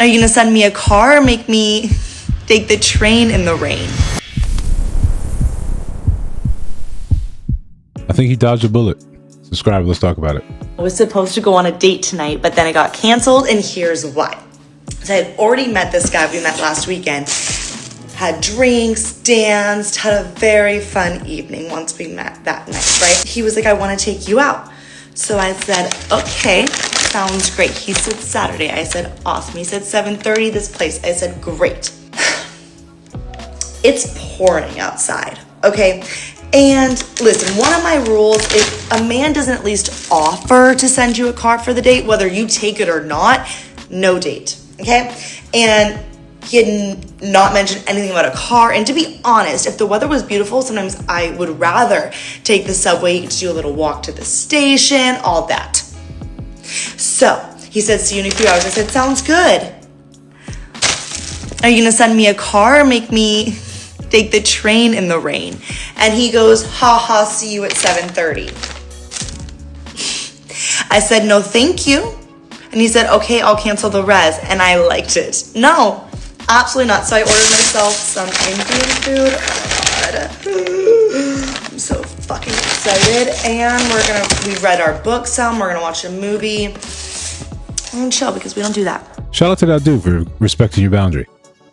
Are you gonna send me a car or make me take the train in the rain? I think he dodged a bullet. Subscribe, let's talk about it. I was supposed to go on a date tonight, but then it got canceled, and here's why. So I had already met this guy. We met last weekend. Had drinks, danced, had a very fun evening once we met that night, right? He was like, I want to take you out. So I said, okay, sounds great. He said Saturday. I said, awesome. He said 7:30 this place. I said, great. It's pouring outside, okay? And listen, one of my rules, if a man doesn't at least offer to send you a car for the date, whether you take it or not, no date, okay? And he had not mentioned anything about a car. And to be honest, if the weather was beautiful, sometimes I would rather take the subway to do a little walk to the station, all that. So he said, see you in a few hours. I said, sounds good. Are you gonna send me a car or make me take the train in the rain? And he goes, ha ha, see you at 7:30. I said, no, thank you. And he said, okay, I'll cancel the res. And I liked it. No, absolutely not. So I ordered myself some Indian food. Oh my God. I'm so fucking excited. And we read our book some. We're gonna watch a movie and chill because we don't do that. Shout out to that dude for respecting your boundary.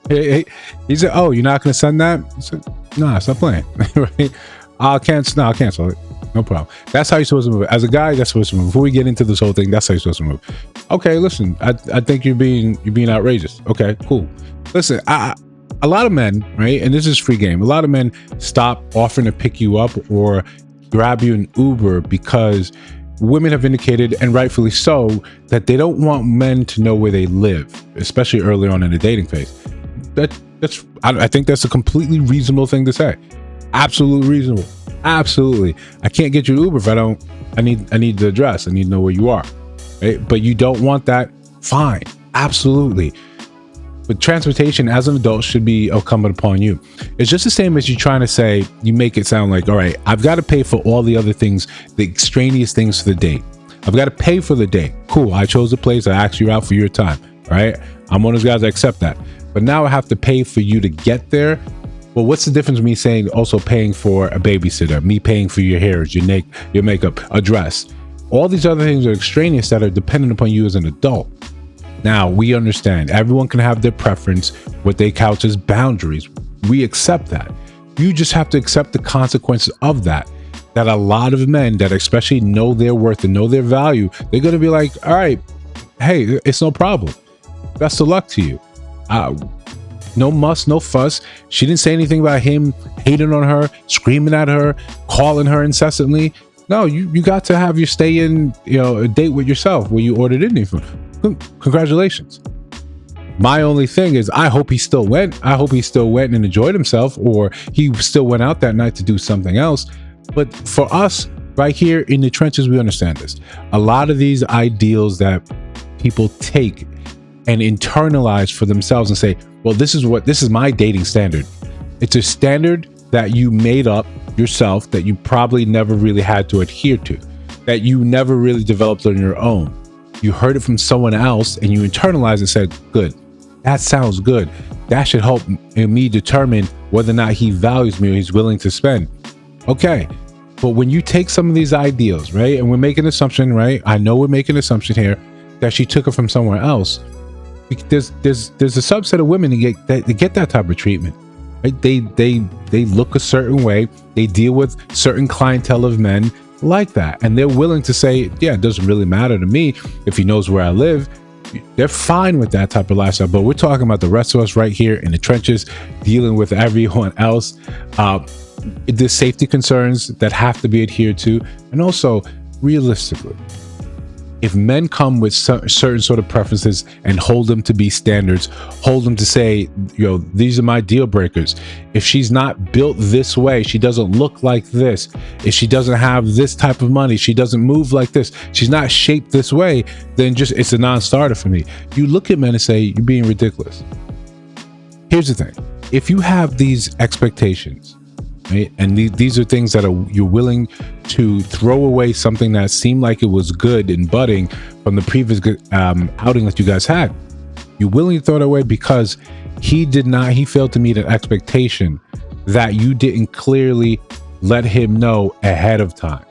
He said, oh, you're not going to send that? I said, nah, stop playing. Right? I'll cancel it. No problem. That's how you're supposed to move. As a guy, that's supposed to move. Before we get into this whole thing, that's how you're supposed to move. Okay, listen, I think you're being outrageous. Okay, cool. Listen, a lot of men, right, and this is free game, a lot of men stop offering to pick you up or grab you an Uber because women have indicated, and rightfully so, that they don't want men to know where they live, especially early on in the dating phase. I think that's a completely reasonable thing to say. Absolutely reasonable. Absolutely. I can't get you an Uber if I need the address. I need to know where you are. Right? But you don't want that. Fine. Absolutely. But transportation as an adult should be incumbent upon you. It's just the same as you trying to say, you make it sound like, all right, I've got to pay for all the other things, the extraneous things for the date. I've got to pay for the date. Cool. I chose the place. I asked you out for your time. Right? I'm one of those guys that accept that. But now I have to pay for you to get there. Well, what's the difference with me saying also paying for a babysitter, me paying for your hair, your makeup, a dress? All these other things are extraneous that are dependent upon you as an adult. Now, we understand everyone can have their preference, what they couch as boundaries. We accept that. You just have to accept the consequences of that. That a lot of men that especially know their worth and know their value, they're going to be like, all right, hey, it's no problem. Best of luck to you. No muss, no fuss. She didn't say anything about him hating on her, screaming at her, calling her incessantly. No, you got to have your stay in, a date with yourself where you ordered anything. Congratulations. My only thing is, I hope he still went. I hope he still went and enjoyed himself, or he still went out that night to do something else. But for us right here in the trenches, we understand this. A lot of these ideals that people take and internalize for themselves and say, well, this is my dating standard. It's a standard that you made up yourself, that you probably never really had to adhere to, that you never really developed on your own. You heard it from someone else and you internalized and said, good, that sounds good. That should help me determine whether or not he values me or he's willing to spend. Okay. But when you take some of these ideals, right, and we're making an assumption, right? I know we're making an assumption here that she took it from somewhere else. There's a subset of women that get that type of treatment. Right? They look a certain way. They deal with certain clientele of men like that, and they're willing to say, yeah, it doesn't really matter to me if he knows where I live. They're fine with that type of lifestyle. But we're talking about the rest of us right here in the trenches, dealing with everyone else. There's safety concerns that have to be adhered to, and also realistically, if men come with certain sort of preferences and hold them to be standards, hold them to say, these are my deal breakers. If she's not built this way, she doesn't look like this. If she doesn't have this type of money, she doesn't move like this, she's not shaped this way, then it's a non-starter for me. You look at men and say, you're being ridiculous. Here's the thing. If you have these expectations, right, and these are things that you're willing to throw away something that seemed like it was good and budding from the previous outing that you guys had, You willingly throw it away because he failed to meet an expectation that you didn't clearly let him know ahead of time.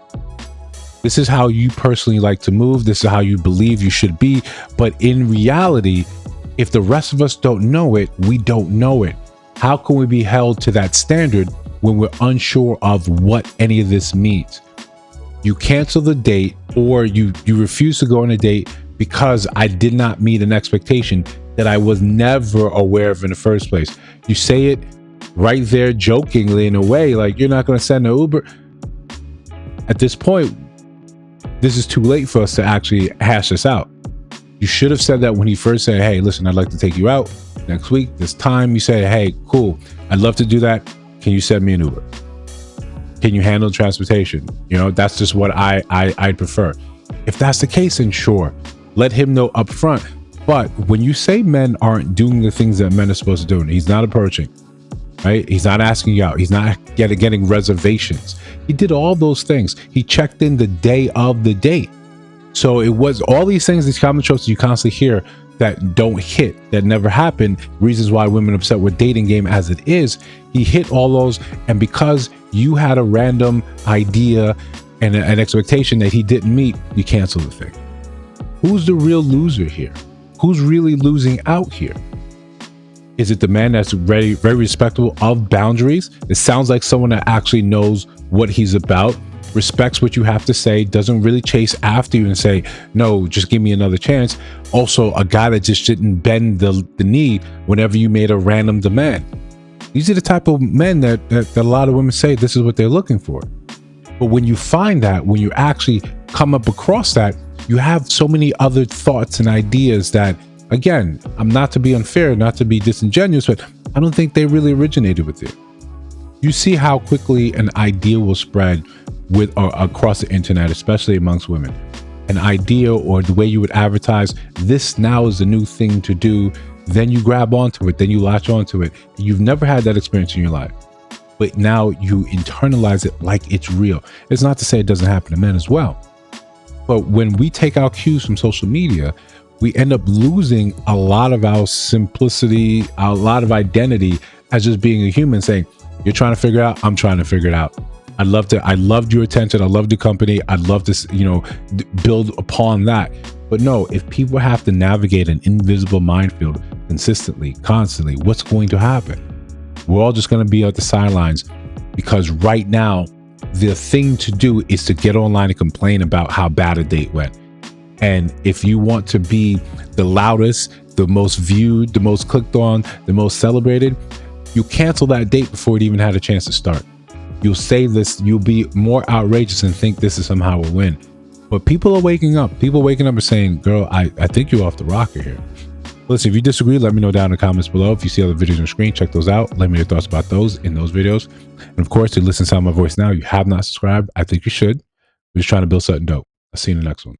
This is how you personally like to move. This is how you believe you should be. But in reality, if the rest of us don't know it, we don't know it. How can we be held to that standard when we're unsure of what any of this means? You cancel the date, or you refuse to go on a date because I did not meet an expectation that I was never aware of in the first place. You say it right there jokingly in a way, like you're not going to send an Uber. At this point, this is too late for us to actually hash this out. You should have said that when he first said, hey, listen, I'd like to take you out next week, this time. You said, hey, cool, I'd love to do that. Can you send me an Uber? Can you handle transportation? You know, that's just what I'd prefer. If that's the case, then sure, let him know up front. But when you say men aren't doing the things that men are supposed to do, and he's not approaching, right? He's not asking you out. He's not getting reservations. He did all those things. He checked in the day of the date. So it was all these things, these common tropes you constantly hear that don't hit, that never happen, reasons why women are upset with dating game as it is. He hit all those, and because you had a random idea and an expectation that he didn't meet, you cancel the thing. Who's the real loser here? Who's really losing out here? Is it the man that's very respectful of boundaries? It sounds like someone that actually knows what he's about, respects what you have to say, doesn't really chase after you and say, no, just give me another chance. Also, a guy that just didn't bend the knee whenever you made a random demand. These are the type of men that a lot of women say this is what they're looking for. But when you find that, when you actually come up across that, you have so many other thoughts and ideas that, again, I'm not to be unfair, not to be disingenuous, but I don't think they really originated with you. You see how quickly an idea will spread across the internet, especially amongst women. An idea, or the way you would advertise, this now is the new thing to do. Then you grab onto it, then you latch onto it. You've never had that experience in your life, but now you internalize it like it's real. It's not to say it doesn't happen to men as well. But when we take our cues from social media, we end up losing a lot of our simplicity, a lot of identity as just being a human, saying, you're trying to figure it out, I'm trying to figure it out. I loved your attention. I loved your company. I'd love to, build upon that. But no, if people have to navigate an invisible minefield consistently, constantly, what's going to happen? We're all just going to be at the sidelines, because right now, the thing to do is to get online and complain about how bad a date went. And if you want to be the loudest, the most viewed, the most clicked on, the most celebrated, you cancel that date before it even had a chance to start. You'll say this, you'll be more outrageous and think this is somehow a win. But people are waking up. People waking up and saying, girl, I think you're off the rocker here. Listen, if you disagree, let me know down in the comments below. If you see other videos on the screen, check those out. Let me know your thoughts about those in those videos. And of course, to listen to my voice now, you have not subscribed. I think you should. We're just trying to build something dope. I'll see you in the next one.